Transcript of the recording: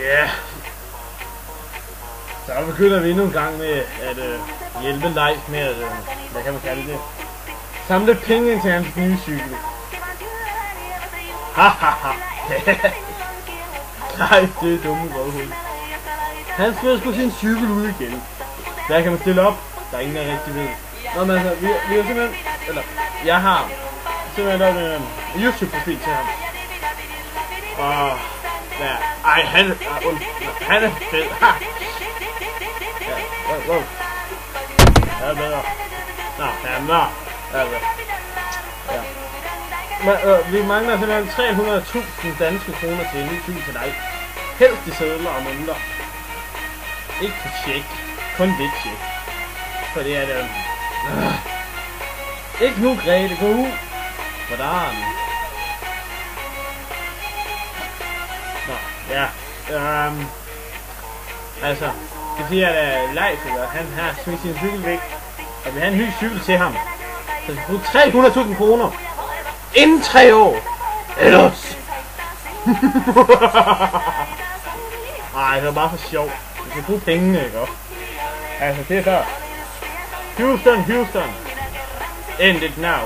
Yeah. Så begynder vi endnu en gang med at hjælpe Leif med at, hvad kan man kalde det, samle penge ind til hans nye cykel. Hahaha. Nej, det er dumme røvhul. Han smider sgu sin cykel ud igen. Der kan man stille op. Der er ingen, der rigtig ved. Nå, men altså, vi har simpelthen, eller jeg har simpelthen lavet en YouTube-profil til ham. Og ja, ej, han er fed. Ha! Ja, wow. Ja, bedre. Nå, ja, nå. Altså. Ja. Men, vi mangler simpelthen 300.000 danske kroner til en ny cykel til dig. Helst i sædler og mønter. Ikke på check. Kun lidt check. For det er det. Ikke nu, Grete. Gå ud. Hvordan? Nå, ja. Altså, det siger, at Leif, han har smidt sin cykel væk. Og vi har en ny cykel til ham. Så vi bruger 300.000 kroner. Inden 3 år. Ellers. Ej, det er bare for sjov. Vi skal bruge pengene, ikke? Altså, det er så. Houston. End it now.